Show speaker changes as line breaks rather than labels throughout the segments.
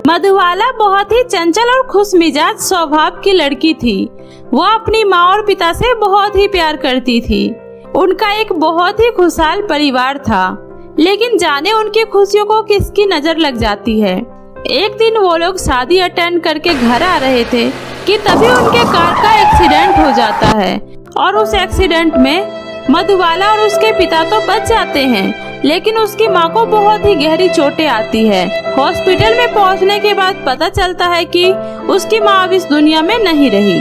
मधुबाला बहुत ही चंचल और खुश मिजाज स्वभाव की लड़की थी। वह अपनी माँ और पिता से बहुत ही प्यार करती थी। उनका एक बहुत ही खुशहाल परिवार था, लेकिन जाने उनकी खुशियों को किसकी नजर लग जाती है। एक दिन वो लोग शादी अटेंड करके घर आ रहे थे कि तभी उनके कार का एक्सीडेंट हो जाता है और उस एक्सीडेंट में मधुबाला और उसके पिता तो बच जाते हैं, लेकिन उसकी माँ को बहुत ही गहरी चोटें आती है। हॉस्पिटल में पहुँचने के बाद पता चलता है कि उसकी माँ अब इस दुनिया में नहीं रही।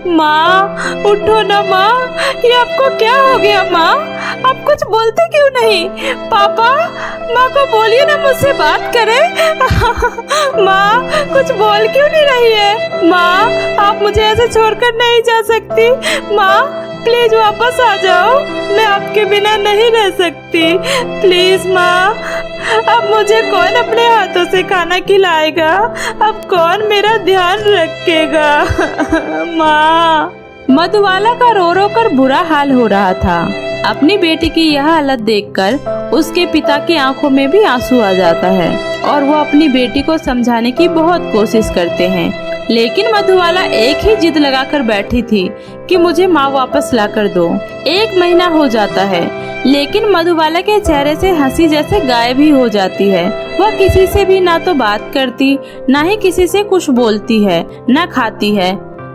माँ उठो ना माँ, ये आपको क्या हो गया माँ? आप कुछ बोलते क्यों नहीं? पापा, माँ को बोलिए ना, मुझसे बात करे। माँ कुछ बोल क्यों नहीं रही है? माँ आप मुझे ऐसे छोड़कर नहीं जा सकती। माँ प्लीज वापस आ जाओ, मैं आपके बिना नहीं रह सकती। प्लीज माँ, अब मुझे कौन अपने हाथों से खाना खिलाएगा? अब कौन मेरा ध्यान रखेगा? माँ। मधुबाला का रो रो कर बुरा हाल हो रहा था। अपनी बेटी की यह हालत देखकर उसके पिता की आंखों में भी आंसू आ जाता है और वो अपनी बेटी को समझाने की बहुत कोशिश करते हैं, लेकिन मधुबाला एक ही जिद लगाकर बैठी थी कि मुझे माँ वापस ला कर दो। 1 महीना हो जाता है, लेकिन मधुबाला के चेहरे से हंसी जैसे गायब ही हो जाती है। वह किसी से भी ना तो बात करती, ना ही किसी से कुछ बोलती है, ना खाती है।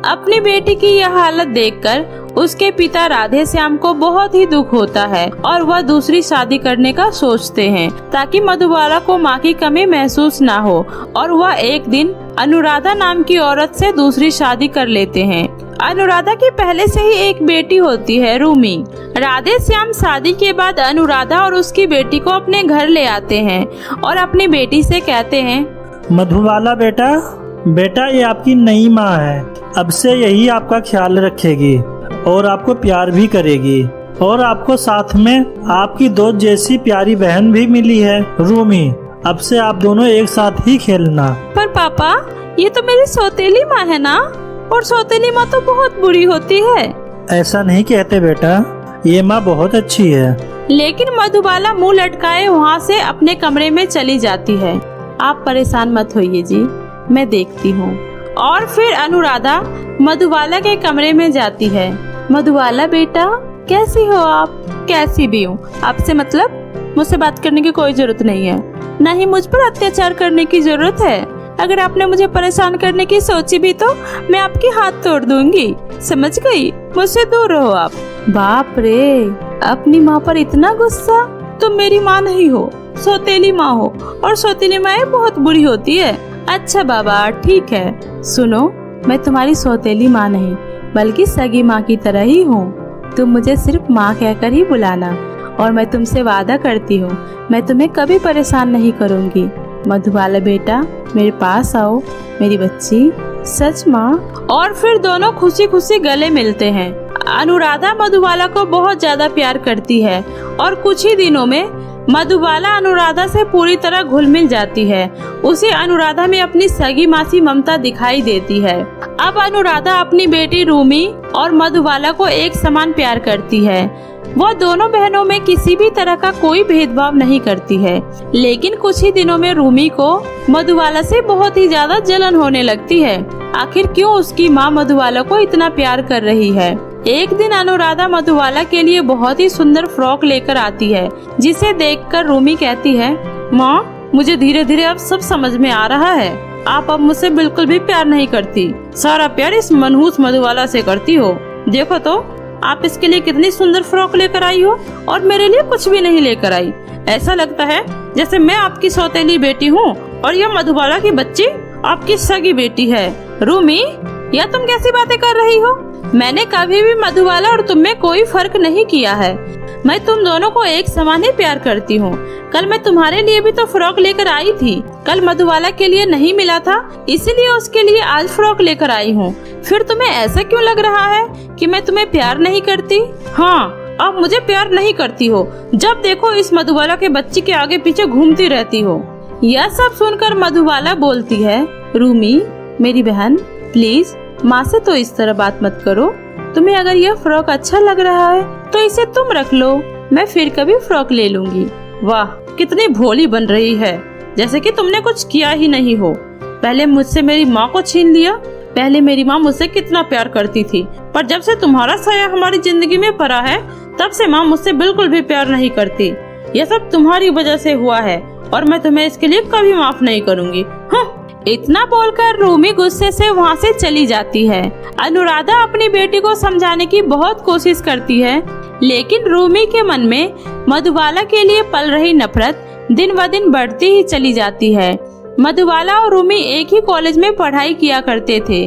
अपनी बेटी की यह हालत देखकर उसके पिता राधे श्याम को बहुत ही दुख होता है और वह दूसरी शादी करने का सोचते हैं ताकि मधुबाला को माँ की कमी महसूस ना हो, और वह एक दिन अनुराधा नाम की औरत से दूसरी शादी कर लेते हैं। अनुराधा की पहले से ही एक बेटी होती है, रूमी। राधे श्याम शादी के बाद अनुराधा और उसकी बेटी को अपने घर ले आते हैं और अपनी बेटी से कहते हैं,
मधुबाला बेटा ये आपकी नई माँ है। अब से यही आपका ख्याल रखेगी और आपको प्यार भी करेगी, और आपको साथ में आपकी दोस्त जैसी प्यारी बहन भी मिली है, रूमी। अब से आप दोनों एक साथ ही खेलना।
पर पापा, ये तो मेरी सौतेली माँ है ना, और सौतेली माँ तो बहुत बुरी होती है।
ऐसा नहीं कहते बेटा, ये माँ बहुत अच्छी है।
लेकिन मधुबाला मुंह लटकाए वहाँ से अपने कमरे में चली जाती है। आप परेशान मत होइए जी, मैं देखती हूँ। और फिर अनुराधा मधुबाला के कमरे में जाती है। मधुबाला बेटा, कैसी हो आप? कैसी भी हूँ, आपसे मतलब मुझसे बात करने की कोई जरूरत नहीं है, न ही मुझ पर अत्याचार करने की जरूरत है। अगर आपने मुझे परेशान करने की सोची भी तो मैं आपके हाथ तोड़ दूंगी, समझ गई? मुझसे दूर रहो आप। बाप रे, अपनी माँ पर इतना गुस्सा? तुम मेरी माँ नहीं हो, सौतेली माँ हो, और सौतेली माँ बहुत बुरी होती है। अच्छा बाबा ठीक है, सुनो, मैं तुम्हारी सौतेली माँ नहीं बल्कि सगी माँ की तरह ही हूँ। तुम मुझे सिर्फ माँ कहकर ही बुलाना, और मैं तुमसे वादा करती हूँ मैं तुम्हें कभी परेशान नहीं करूँगी। मधुबाला बेटा, मेरे पास आओ मेरी बच्ची। सच माँ। और फिर दोनों खुशी खुशी गले मिलते हैं। अनुराधा मधुबाला को बहुत ज्यादा प्यार करती है और कुछ ही दिनों में मधुबाला अनुराधा से पूरी तरह घुल मिल जाती है। उसे अनुराधा में अपनी सगी मासी ममता दिखाई देती है। अब अनुराधा अपनी बेटी रूमी और मधुबाला को एक समान प्यार करती है। वह दोनों बहनों में किसी भी तरह का कोई भेदभाव नहीं करती है। लेकिन कुछ ही दिनों में रूमी को मधुबाला से बहुत ही ज्यादा जलन होने लगती है। आखिर क्यों उसकी माँ मधुबाला को इतना प्यार कर रही है? एक दिन अनुराधा मधुबाला के लिए बहुत ही सुंदर फ्रॉक लेकर आती है, जिसे देखकर रूमी कहती है, माँ मुझे धीरे धीरे अब सब समझ में आ रहा है। आप अब मुझसे बिल्कुल भी प्यार नहीं करती, सारा प्यार इस मनहूस मधुबाला से करती हो। देखो तो आप इसके लिए कितनी सुंदर फ्रॉक लेकर आई हो और मेरे लिए कुछ भी नहीं लेकर आई। ऐसा लगता है जैसे मैं आपकी सौतेली बेटी हूँ और यह मधुबाला की बच्ची आपकी सगी बेटी है। रूमी, यह तुम कैसी बातें कर रही हो? मैंने कभी भी मधुबाला और तुम में कोई फर्क नहीं किया है। मैं तुम दोनों को एक समान ही प्यार करती हूँ। कल मैं तुम्हारे लिए भी तो फ्रॉक लेकर आई थी। कल मधुबाला के लिए नहीं मिला था, इसीलिए उसके लिए आज फ्रॉक लेकर आई हूँ। फिर तुम्हें ऐसा क्यों लग रहा है कि मैं तुम्हें प्यार नहीं करती? हाँ, आप मुझे प्यार नहीं करती हो। जब देखो इस मधुबाला के बच्चे के आगे पीछे घूमती रहती हो। यह सब सुनकर मधुबाला बोलती है, रूमी मेरी बहन, प्लीज माँ से तो इस तरह बात मत करो। तुम्हें अगर यह फ्रॉक अच्छा लग रहा है तो इसे तुम रख लो, मैं फिर कभी फ्रॉक ले लूंगी। वाह, कितनी भोली बन रही है, जैसे कि तुमने कुछ किया ही नहीं हो। पहले मुझसे मेरी माँ को छीन लिया। पहले मेरी माँ मुझसे कितना प्यार करती थी, पर जब से तुम्हारा साया हमारी जिंदगी में पड़ा है तब से माँ मुझसे बिल्कुल भी प्यार नहीं करती। यह सब तुम्हारी वजह से हुआ है और मैं तुम्हें इसके लिए कभी माफ नहीं करूँगी। इतना बोलकर रूमी गुस्से से वहाँ से चली जाती है। अनुराधा अपनी बेटी को समझाने की बहुत कोशिश करती है, लेकिन रूमी के मन में मधुबाला के लिए पल रही नफरत दिन ब दिन बढ़ती ही चली जाती है। मधुबाला और रूमी एक ही कॉलेज में पढ़ाई किया करते थे।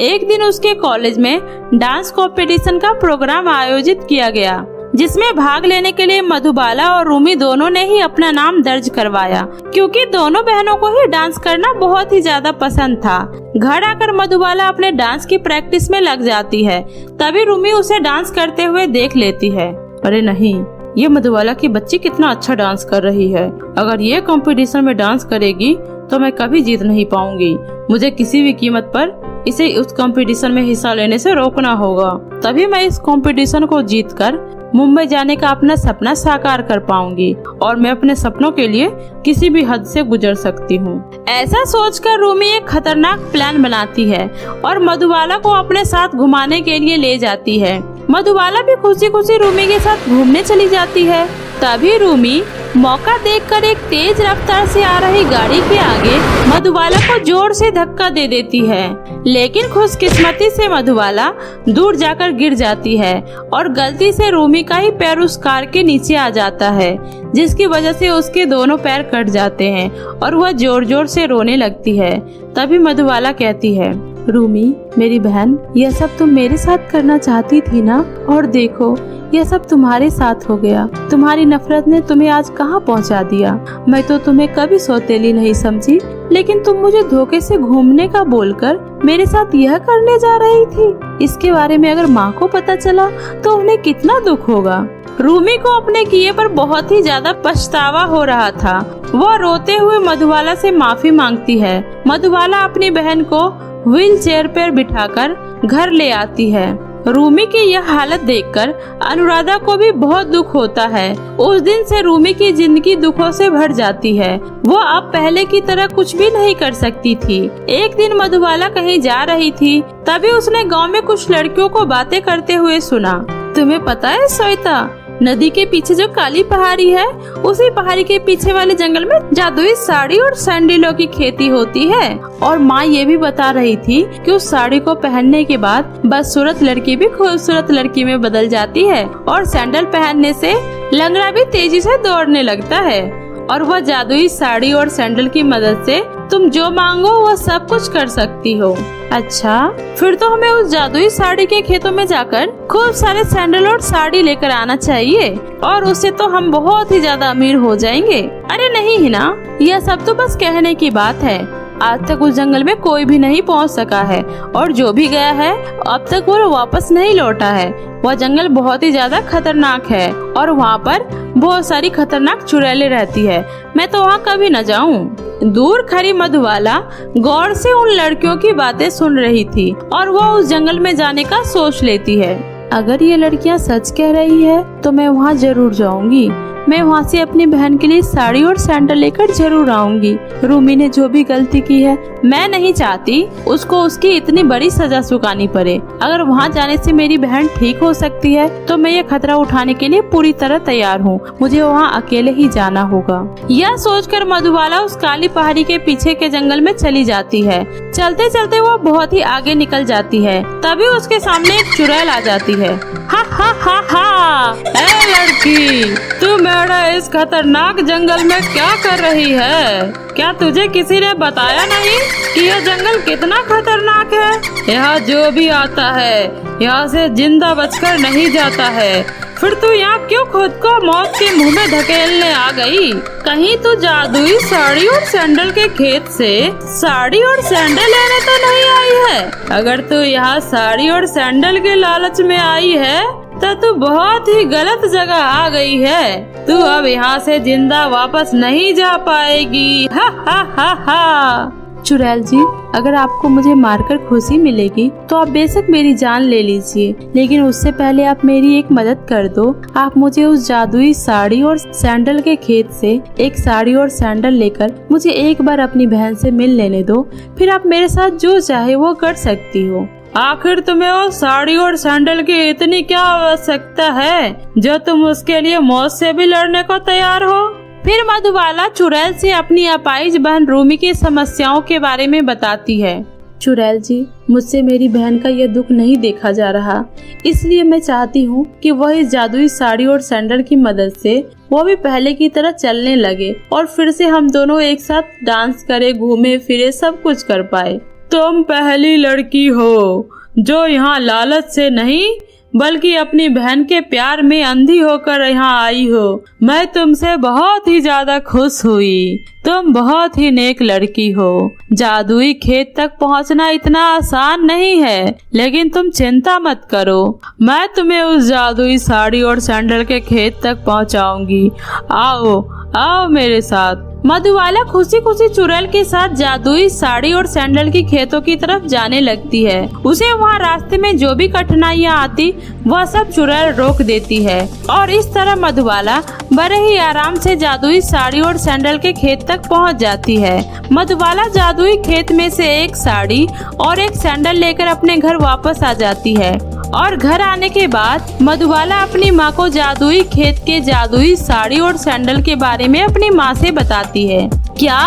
एक दिन उसके कॉलेज में डांस कंपटीशन का प्रोग्राम आयोजित किया गया, जिसमें भाग लेने के लिए मधुबाला और रूमी दोनों ने ही अपना नाम दर्ज करवाया, क्योंकि दोनों बहनों को ही डांस करना बहुत ही ज्यादा पसंद था। घर आकर मधुबाला अपने डांस की प्रैक्टिस में लग जाती है। तभी रूमी उसे डांस करते हुए देख लेती है। अरे नहीं, ये मधुबाला की बच्ची कितना अच्छा डांस कर रही है। अगर ये कंपटीशन में डांस करेगी तो मैं कभी जीत नहीं पाऊंगी। मुझे किसी भी कीमत पर इसे उस कंपटीशन में हिस्सा लेने से रोकना होगा, तभी मैं इस कंपटीशन को जीतकर मुंबई जाने का अपना सपना साकार कर पाऊंगी और मैं अपने सपनों के लिए किसी भी हद से गुजर सकती हूँ। ऐसा सोचकर रूमी एक खतरनाक प्लान बनाती है और मधुबाला को अपने साथ घुमाने के लिए ले जाती है। मधुबाला भी खुशी खुशी रूमी के साथ घूमने चली जाती है। तभी रूमी मौका देखकर एक तेज रफ्तार से आ रही गाड़ी के आगे मधुबाला को जोर से धक्का दे देती है, लेकिन खुशकिस्मती से मधुबाला दूर जाकर गिर जाती है और गलती से रूमी का ही पैर उस कार के नीचे आ जाता है, जिसकी वजह से उसके दोनों पैर कट जाते हैं और वह जोर जोर से रोने लगती है। तभी मधुबाला कहती है, रूमी मेरी बहन, यह सब तुम मेरे साथ करना चाहती थी ना, और देखो यह सब तुम्हारे साथ हो गया। तुम्हारी नफरत ने तुम्हें आज कहाँ पहुँचा दिया। मैं तो तुम्हें कभी सौतेली नहीं समझी, लेकिन तुम मुझे धोखे से घूमने का बोलकर मेरे साथ यह करने जा रही थी। इसके बारे में अगर माँ को पता चला तो उन्हें कितना दुख होगा। रूमी को अपने किए पर बहुत ही ज्यादा पछतावा हो रहा था। वह रोते हुए मधुबाला से माफी मांगती है। मधुबाला अपनी बहन को व्हील चेयर पर बिठाकर घर ले आती है। रूमी की यह हालत देखकर अनुराधा को भी बहुत दुख होता है। उस दिन से रूमी की जिंदगी दुखों से भर जाती है। वो अब पहले की तरह कुछ भी नहीं कर सकती थी। एक दिन मधुबाला कहीं जा रही थी, तभी उसने गांव में कुछ लड़कियों को बातें करते हुए सुना। तुम्हें पता है श्वेता, नदी के पीछे जो काली पहाड़ी है, उसी पहाड़ी के पीछे वाले जंगल में जादुई साड़ी और सैंडलों की खेती होती है। और माँ ये भी बता रही थी कि उस साड़ी को पहनने के बाद बदसूरत लड़की भी खूबसूरत लड़की में बदल जाती है और सैंडल पहनने से लंगड़ा भी तेजी से दौड़ने लगता है। और वह जादुई साड़ी और सैंडल की मदद से तुम जो मांगो वह सब कुछ कर सकती हो। अच्छा, फिर तो हमें उस जादुई साड़ी के खेतों में जाकर खूब सारे सैंडल और साड़ी लेकर आना चाहिए, और उससे तो हम बहुत ही ज्यादा अमीर हो जाएंगे। अरे नहीं हिना, यह सब तो बस कहने की बात है। आज तक उस जंगल में कोई भी नहीं पहुंच सका है, और जो भी गया है अब तक वो वापस नहीं लौटा है। वह जंगल बहुत ही ज्यादा खतरनाक है और वहाँ पर बहुत सारी खतरनाक चुड़ैलें रहती है। मैं तो वहाँ कभी न जाऊँ। दूर खड़ी मधुबाला गौर से उन लड़कियों की बातें सुन रही थी और वह उस जंगल में जाने का सोच लेती है। अगर ये लड़कियाँ सच कह रही है तो मैं वहाँ जरूर जाऊंगी। मैं वहाँ से अपनी बहन के लिए साड़ी और सैंडल लेकर जरूर आऊंगी। रूमी ने जो भी गलती की है, मैं नहीं चाहती उसको उसकी इतनी बड़ी सजा चुकानी पड़े। अगर वहाँ जाने से मेरी बहन ठीक हो सकती है तो मैं ये खतरा उठाने के लिए पूरी तरह तैयार हूँ। मुझे वहाँ अकेले ही जाना होगा। यह सोचकर मधुबाला उस काली पहाड़ी के पीछे के जंगल में चली जाती है। चलते चलते वो बहुत ही आगे निकल जाती है। तभी उसके सामने एक चुड़ैल आ जाती है। हा हा हा हा, ए लड़की, तू मेरे इस खतरनाक जंगल में क्या कर रही है? क्या तुझे किसी ने बताया नहीं कि यह जंगल कितना खतरनाक है? यहाँ जो भी आता है यहाँ से जिंदा बचकर नहीं जाता है। फिर तू यहाँ क्यों खुद को मौत के मुंह में धकेलने आ गई? कहीं तू जादुई साड़ी और सैंडल के खेत से साड़ी और सैंडल लेने तो नहीं आई है? अगर तू यहाँ साड़ी और सैंडल के लालच में आई है तो तू बहुत ही गलत जगह आ गई है। तू अब यहाँ से जिंदा वापस नहीं जा पाएगी। हा हा हा हा। चुड़ैल जी, अगर आपको मुझे मारकर खुशी मिलेगी तो आप बेशक मेरी जान ले लीजिए, लेकिन उससे पहले आप मेरी एक मदद कर दो। आप मुझे उस जादुई साड़ी और सैंडल के खेत से एक साड़ी और सैंडल लेकर मुझे एक बार अपनी बहन से मिल लेने दो, फिर आप मेरे साथ जो चाहे वो कर सकती हो। आखिर तुम्हें वो साड़ी और सैंडल की इतनी क्या आवश्यकता है जो तुम उसके लिए मौत से भी लड़ने को तैयार हो? फिर मधुबाला चुड़ैल से अपनी अपाहिज बहन रूमी की समस्याओं के बारे में बताती है। चुड़ैल जी, मुझसे मेरी बहन का यह दुख नहीं देखा जा रहा, इसलिए मैं चाहती हूँ कि वह इस जादुई साड़ी और सैंडल की मदद से वो भी पहले की तरह चलने लगे और फिर से हम दोनों एक साथ डांस करे, घूमे फिरे, सब कुछ कर पाए। तुम पहली लड़की हो जो यहाँ लालच से नहीं बल्कि अपनी बहन के प्यार में अंधी होकर यहाँ आई हो। मैं तुमसे बहुत ही ज्यादा खुश हुई। तुम बहुत ही नेक लड़की हो। जादुई खेत तक पहुँचना इतना आसान नहीं है, लेकिन तुम चिंता मत करो, मैं तुम्हें उस जादुई साड़ी और सैंडल के खेत तक पहुँचाऊंगी। आओ आओ मेरे साथ। मधुबाला खुशी खुशी चुड़ैल के साथ जादुई साड़ी और सैंडल की खेतों की तरफ जाने लगती है। उसे वहाँ रास्ते में जो भी कठिनाइयाँ आती वह सब चुड़ैल रोक देती है और इस तरह मधुबाला बड़े ही आराम से जादुई साड़ी और सैंडल के खेत तक पहुँच जाती है। मधुबाला जादुई खेत में से एक साड़ी और एक सैंडल लेकर अपने घर वापस आ जाती है और घर आने के बाद मधुबाला अपनी माँ को जादुई खेत के जादुई साड़ी और सैंडल के बारे में अपनी माँ से बताती है। क्या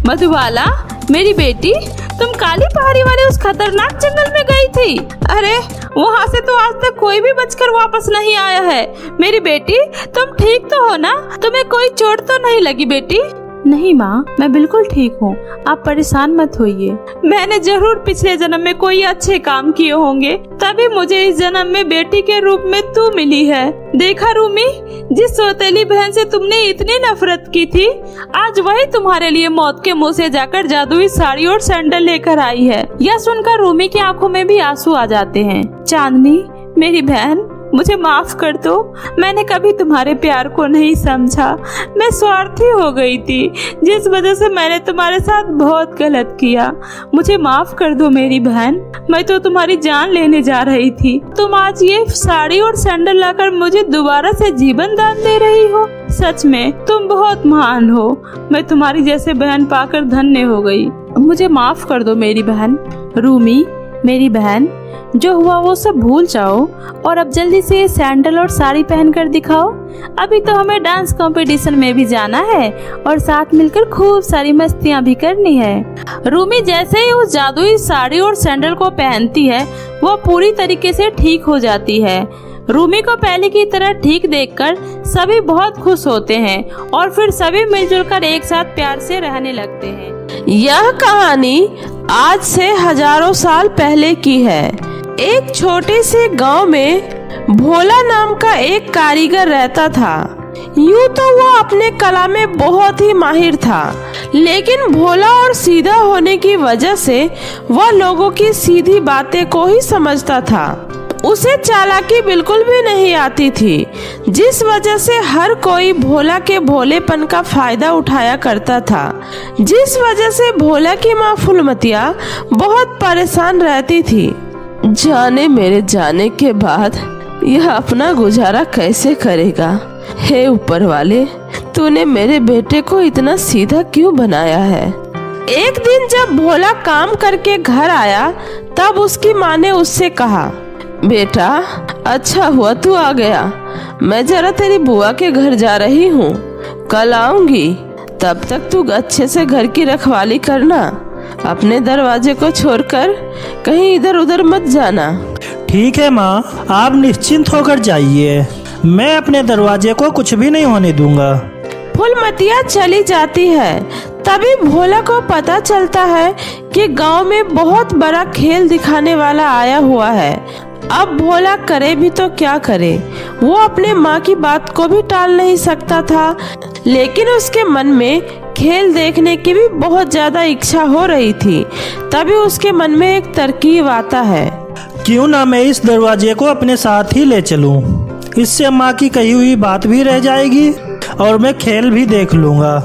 मधुबाला, मेरी बेटी, तुम काली पहाड़ी वाले उस खतरनाक जंगल में गई थी? अरे वहाँ से तो आज तक कोई भी बचकर वापस नहीं आया है। मेरी बेटी, तुम ठीक तो हो ना? तुम्हें कोई चोट तो नहीं लगी बेटी? नहीं माँ, मैं बिल्कुल ठीक हूँ, आप परेशान मत होइए। मैंने जरूर पिछले जन्म में कोई अच्छे काम किए होंगे, तभी मुझे इस जन्म में बेटी के रूप में तू मिली है। देखा रूमी, जिस सौतेली बहन से तुमने इतनी नफरत की थी, आज वही तुम्हारे लिए मौत के मुंह से जाकर जादुई साड़ी और सैंडल लेकर आई है। यह सुनकर रूमी की आंखों में भी आंसू आ जाते हैं। चांदनी, मेरी बहन, मुझे माफ कर दो, मैंने कभी तुम्हारे प्यार को नहीं समझा। मैं स्वार्थी हो गई थी, जिस वजह से मैंने तुम्हारे साथ बहुत गलत किया। मुझे माफ कर दो मेरी बहन, मैं तो तुम्हारी जान लेने जा रही थी। तुम आज ये साड़ी और सैंडल लाकर मुझे दोबारा से जीवन दान दे रही हो। सच में तुम बहुत महान हो। मैं तुम्हारी जैसे बहन पाकर धन्य हो गई। मुझे माफ कर दो मेरी बहन। रूमी, मेरी बहन, जो हुआ वो सब भूल जाओ और अब जल्दी से ये सैंडल और साड़ी पहन कर दिखाओ। अभी तो हमें डांस कंपटीशन में भी जाना है और साथ मिलकर खूब सारी मस्तियाँ भी करनी है। रूमी जैसे ही उस जादुई साड़ी और सैंडल को पहनती है, वो पूरी तरीके से ठीक हो जाती है। रूमी को पहले की तरह ठीक देखकर सभी बहुत खुश होते हैं और फिर सभी मिलजुल कर एक साथ प्यार से रहने लगते हैं।
यह कहानी आज से हजारों साल पहले की है। एक छोटे से गांव में भोला नाम का एक कारीगर रहता था। यूं तो वो अपने कला में बहुत ही माहिर था, लेकिन भोला और सीधा होने की वजह से वह लोगों की सीधी बातें को ही समझता था। उसे चालाकी बिल्कुल भी नहीं आती थी, जिस वजह से हर कोई भोला के भोलेपन का फायदा उठाया करता था, जिस वजह से भोला की माँ फूलमतिया बहुत परेशान रहती थी। जाने मेरे जाने के बाद यह अपना गुजारा कैसे करेगा? हे ऊपर वाले, तूने मेरे बेटे को इतना सीधा क्यों बनाया है? एक दिन जब भोला काम करके घर आया, तब उसकी माँ ने उससे कहा, बेटा, अच्छा हुआ तू आ गया। मैं जरा तेरी बुआ के घर जा रही हूँ, कल आऊंगी। तब तक तू अच्छे से घर की रखवाली करना, अपने दरवाजे को छोड़कर कहीं इधर उधर मत जाना।
ठीक है माँ, आप निश्चिंत होकर जाइए, मैं अपने दरवाजे को कुछ भी नहीं होने दूंगा।
फूलमतिया चली जाती है। तभी भोला को पता चलता है कि गांव में बहुत बड़ा खेल दिखाने वाला आया हुआ है। अब भोला करे भी तो क्या करे? वो अपने माँ की बात को भी टाल नहीं सकता था, लेकिन उसके मन में खेल देखने की भी बहुत ज्यादा इच्छा हो रही थी। तभी उसके मन में एक तरकीब आता है,
क्यों ना मैं इस दरवाजे को अपने साथ ही ले चलूं? इससे माँ की कही हुई बात भी रह जाएगी और मैं खेल भी देख लूंगा।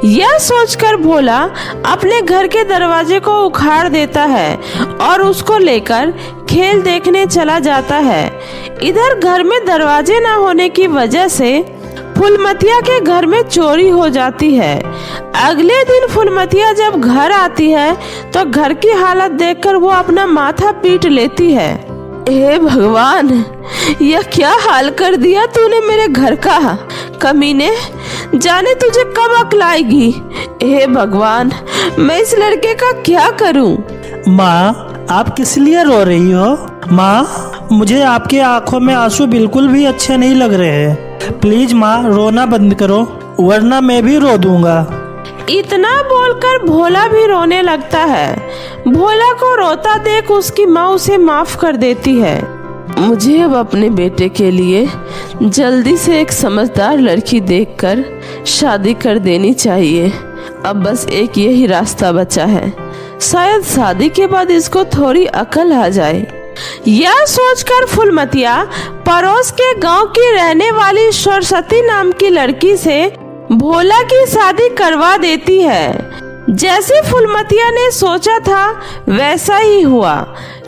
यह सोचकर भोला अपने घर के दरवाजे को उखाड़ देता है और उसको लेकर खेल देखने चला जाता है। इधर घर में दरवाजे न होने की वजह से फूलमतिया के घर में चोरी हो जाती है। अगले दिन फूलमतिया जब घर आती है तो घर की हालत देखकर वो अपना माथा पीट लेती है। हे भगवान, यह क्या हाल कर दिया तूने मेरे घर का। कमीने, जाने तुझे कब अक्ल आएगी। हे भगवान, मैं इस लड़के का क्या करूं।
माँ, आप किस लिए रो रही हो? माँ, मुझे आपकी आंखों में आंसू बिल्कुल भी अच्छे नहीं लग रहे। प्लीज माँ, रोना बंद करो, वरना मैं भी रो दूंगा।
इतना बोलकर भोला भी रोने लगता है। भोला को रोता देख उसकी माँ उसे माफ कर देती है। मुझे अब अपने बेटे के लिए जल्दी से एक समझदार लड़की देखकर शादी कर देनी चाहिए। अब बस एक यही रास्ता बचा है, शायद शादी के बाद इसको थोड़ी अकल आ जाए। यह सोचकर फूलमतिया पड़ोस के गांव की रहने वाली सरस्वती नाम की लड़की से भोला की शादी करवा देती है। जैसे फूलमतिया ने सोचा था वैसा ही हुआ।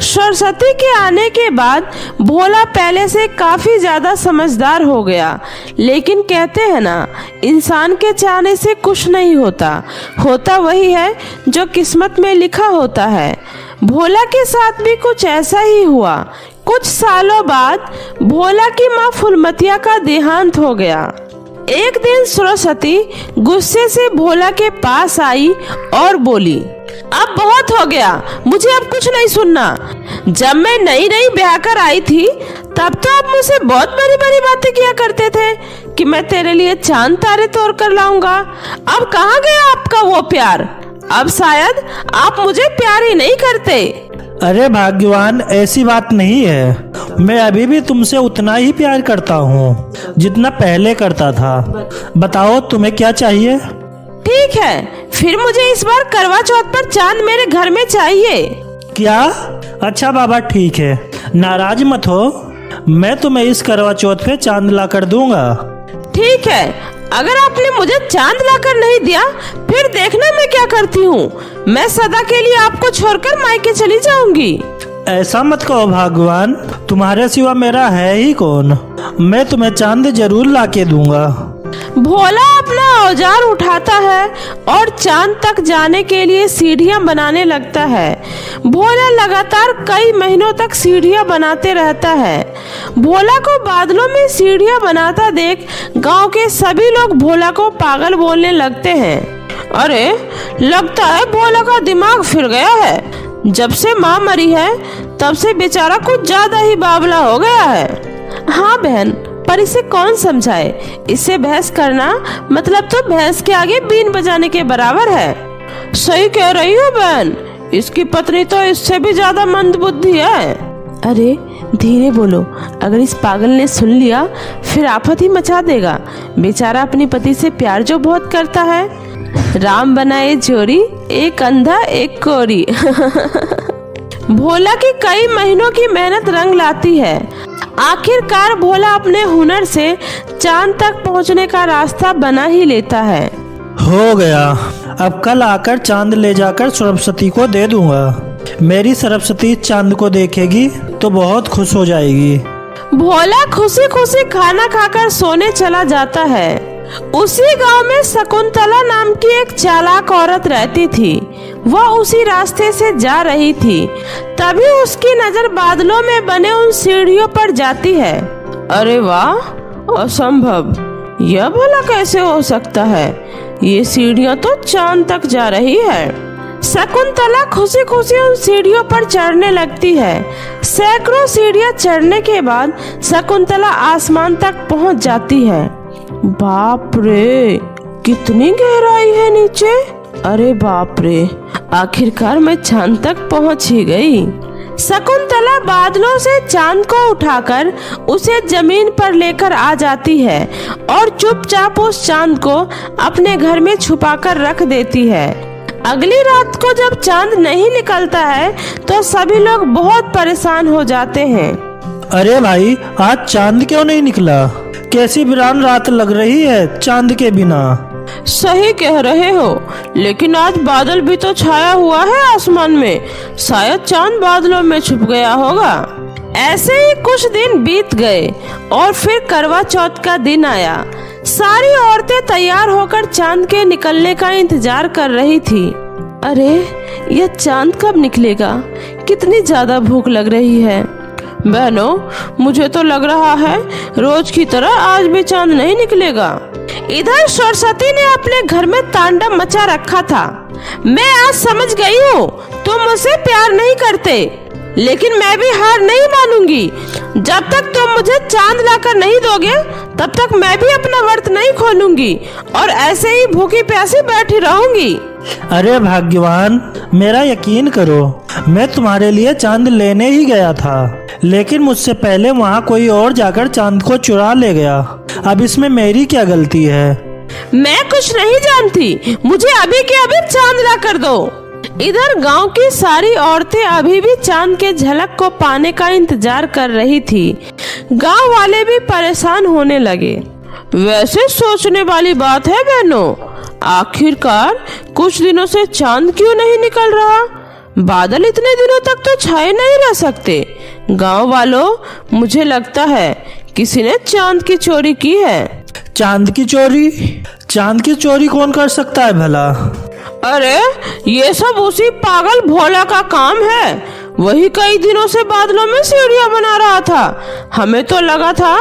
सरस्वती के आने के बाद भोला पहले से काफी ज्यादा समझदार हो गया। लेकिन कहते हैं ना, इंसान के चाहने से कुछ नहीं होता, होता वही है जो किस्मत में लिखा होता है। भोला के साथ भी कुछ ऐसा ही हुआ। कुछ सालों बाद भोला की माँ फूलमतिया का देहांत हो गया। एक दिन सरस्वती गुस्से से भोला के पास आई और बोली, अब बहुत हो गया, मुझे अब कुछ नहीं सुनना। जब मैं नई नई ब्याह कर आई थी तब तो आप मुझसे बहुत बड़ी बड़ी बातें किया करते थे कि मैं तेरे लिए चांद तारे तोड़ कर लाऊंगा। अब कहाँ गया आपका वो प्यार? अब शायद आप मुझे प्यार ही नहीं करते।
अरे भाग्यवान, ऐसी बात नहीं है। मैं अभी भी तुमसे उतना ही प्यार करता हूँ जितना पहले करता था। बताओ तुम्हें क्या चाहिए?
ठीक है, फिर मुझे इस बार करवा चौथ पर चांद मेरे घर में चाहिए।
क्या? अच्छा बाबा, ठीक है, नाराज मत हो, मैं तुम्हें इस करवा चौथ पे चांद ला कर दूंगा।
ठीक है, अगर आपने मुझे चांद लाकर नहीं दिया फिर देखना मैं क्या करती हूँ। मैं सदा के लिए आपको छोड़कर मायके चली जाऊंगी।
ऐसा मत कहो भगवान, तुम्हारे सिवा मेरा है ही कौन। मैं तुम्हें चांद जरूर ला के दूंगा।
भोला अपना औजार उठाता है और चांद तक जाने के लिए सीढ़ियां बनाने लगता है। भोला लगातार कई महीनों तक सीढ़ियां बनाते रहता है। भोला को बादलों में सीढ़ियां बनाता देख गांव के सभी लोग भोला को पागल बोलने लगते हैं। अरे, लगता है भोला का दिमाग फिर गया है। जब से माँ मरी है तब से बेचारा कुछ ज्यादा ही बावला हो गया है। हाँ बहन, पर इसे कौन समझाए। इससे बहस करना मतलब तो भैंस के आगे बीन बजाने के बराबर है। सही कह रही हो बहन, इसकी पत्नी तो इससे भी ज्यादा मंदबुद्धि है। अरे धीरे बोलो, अगर इस पागल ने सुन लिया फिर आफत ही मचा देगा। बेचारा अपने पति से प्यार जो बहुत करता है। राम बनाए जोड़ी, एक अंधा एक कोरी। भोला की कई महीनों की मेहनत रंग लाती है। आखिरकार भोला अपने हुनर से चांद तक पहुंचने का रास्ता बना ही लेता है।
हो गया, अब कल आकर चांद ले जाकर सरस्वती को दे दूंगा। मेरी सरस्वती चांद को देखेगी तो बहुत खुश हो जाएगी।
भोला खुशी खुशी खाना खाकर सोने चला जाता है। उसी गांव में शकुंतला नाम की एक चालाक औरत रहती थी। वह उसी रास्ते से जा रही थी, तभी उसकी नजर बादलों में बने उन सीढ़ियों पर जाती है। अरे वाह, असंभव, यह भला कैसे हो सकता है? ये सीढ़ियां तो चांद तक जा रही है। शकुंतला खुशी खुशी उन सीढ़ियों पर चढ़ने लगती है। सैकड़ों सीढ़ियां चढ़ने के बाद शकुंतला आसमान तक पहुंच जाती है। बाप रे, कितनी गहराई है नीचे। अरे बाप रे, आखिरकार मैं चांद तक पहुंच ही गई। शकुंतला बादलों से चांद को उठाकर उसे जमीन पर लेकर आ जाती है और चुपचाप उस चांद को अपने घर में छुपाकर रख देती है। अगली रात को जब चांद नहीं निकलता है तो सभी लोग बहुत परेशान हो जाते हैं।
अरे भाई, आज चांद क्यों नहीं निकला? कैसी वीरान रात लग रही है चांद के बिना।
सही कह रहे हो, लेकिन आज बादल भी तो छाया हुआ है आसमान में, शायद चांद बादलों में छुप गया होगा। ऐसे ही कुछ दिन बीत गए और फिर करवा चौथ का दिन आया। सारी औरतें तैयार होकर चांद के निकलने का इंतजार कर रही थी। अरे यह चांद कब निकलेगा, कितनी ज्यादा भूख लग रही है। बहनों, मुझे तो लग रहा है रोज की तरह आज भी चांद नहीं निकलेगा। इधर सरस्वती ने अपने घर में तांडव मचा रखा था। मैं आज समझ गई हूँ तुम मुझसे प्यार नहीं करते, लेकिन मैं भी हार नहीं मानूंगी। जब तक तुम मुझे चांद लाकर नहीं दोगे तब तक मैं भी अपना व्रत नहीं खोलूंगी और ऐसे ही भूखी प्यासी बैठी रहूंगी।
अरे भाग्यवान, मेरा यकीन करो, मैं तुम्हारे लिए चांद लेने ही गया था, लेकिन मुझसे पहले वहाँ कोई और जाकर चांद को चुरा ले गया। अब इसमें मेरी क्या गलती है?
मैं कुछ नहीं जानती, मुझे अभी के अभी चांद ला कर दो। इधर गांव की सारी औरतें अभी भी चांद के झलक को पाने का इंतजार कर रही थी। गांव वाले भी परेशान होने लगे। वैसे सोचने वाली बात है बहनों, आखिरकार कुछ दिनों से चांद क्यों नहीं निकल रहा? बादल इतने दिनों तक तो छाए नहीं रह सकते। गांव वालों, मुझे लगता है किसी ने चांद की चोरी की है।
चांद की चोरी? चांद की चोरी कौन कर सकता है भला?
अरे ये सब उसी पागल भोला का काम है। वही कई दिनों से बादलों में सीढ़ियां बना रहा था। हमें तो लगा था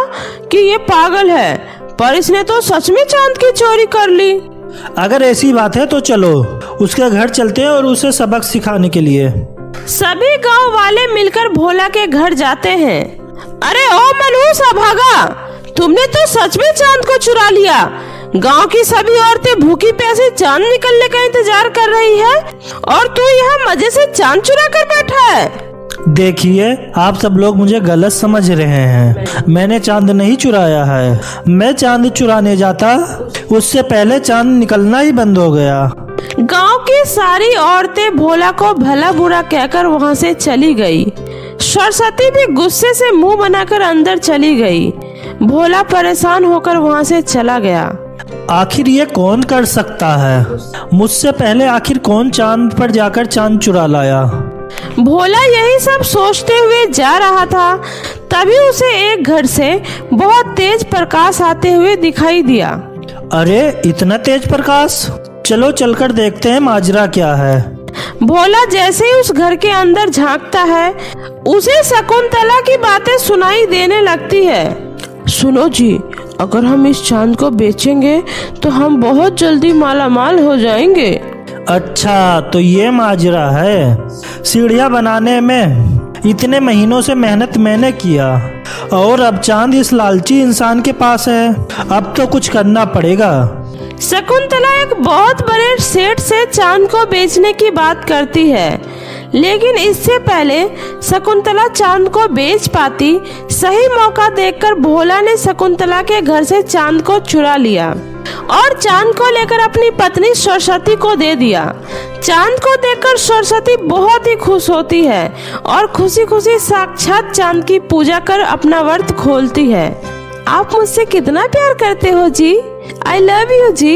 कि ये पागल है, पर इसने तो सच में चांद की चोरी कर ली।
अगर ऐसी बात है तो चलो उसके घर चलते हैं और उसे सबक सिखाने के लिए।
सभी गांव वाले मिलकर भोला के घर जाते हैं। अरे ओ मनहूस अभागा, तुमने तो सच में चांद को चुरा लिया। गांव की सभी औरतें भूखी प्यासी चांद निकलने का इंतजार कर रही है और तू यहाँ मजे से चांद चुरा कर बैठा है।
देखिए, आप सब लोग मुझे गलत समझ रहे हैं। मैंने चांद नहीं चुराया है। मैं चांद चुराने जाता उससे पहले चांद निकलना ही बंद हो गया।
गांव की सारी औरतें भोला को भला बुरा कहकर वहां से चली गई। सरस्वती भी गुस्से से मुंह बनाकर अंदर चली गई। भोला परेशान होकर वहां से चला गया।
आखिर ये कौन कर सकता है? मुझसे पहले आखिर कौन चांद पर जाकर चांद चुरा लाया?
भोला यही सब सोचते हुए जा रहा था, तभी उसे एक घर से बहुत तेज प्रकाश आते हुए दिखाई दिया।
अरे इतना तेज प्रकाश, चलो चलकर देखते हैं माजरा क्या है।
भोला जैसे ही उस घर के अंदर झांकता है, उसे शकुंतला की बातें सुनाई देने लगती है। सुनो जी, अगर हम इस चांद को बेचेंगे तो हम बहुत जल्दी मालामाल हो जाएंगे।
अच्छा, तो ये माजरा है। सीढ़ियाँ बनाने में इतने महीनों से मेहनत मैंने किया और अब चांद इस लालची इंसान के पास है। अब तो कुछ करना पड़ेगा।
शकुंतला एक बहुत बड़े सेठ से चांद को बेचने की बात करती है, लेकिन इससे पहले शकुंतला चांद को बेच पाती, सही मौका देखकर भोला ने शकुंतला के घर से चांद को चुरा लिया और चांद को लेकर अपनी पत्नी सरस्वती को दे दिया। चांद को देखकर सरस्वती बहुत ही खुश होती है और खुशी खुशी साक्षात चांद की पूजा कर अपना व्रत खोलती है। आप मुझसे कितना प्यार करते हो जी, आई लव यू जी।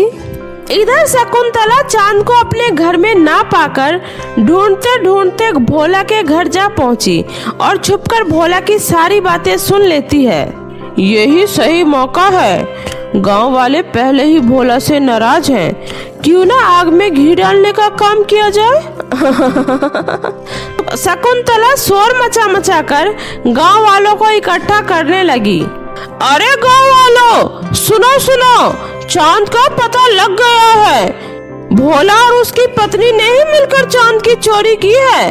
इधर शकुंतला चांद को अपने घर में ना पाकर ढूंढते ढूंढते भोला के घर जा पहुंची और छुपकर भोला की सारी बातें सुन लेती है। यही सही मौका है। गांव वाले पहले ही भोला से नाराज हैं, क्यों ना आग में घी डालने का काम किया जाए। शकुंतला शोर मचा मचा कर गांव वालों को इकट्ठा करने लगी। अरे गांव वालों, सुनो सुनो, चांद का पता लग गया है। भोला और उसकी पत्नी ने ही मिलकर चांद की चोरी की है।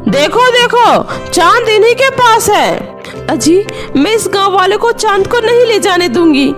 देखो देखो, चांद इन्हीं के पास है। अजी, मैं इस गांव वाले को चांद को नहीं ले जाने दूंगी।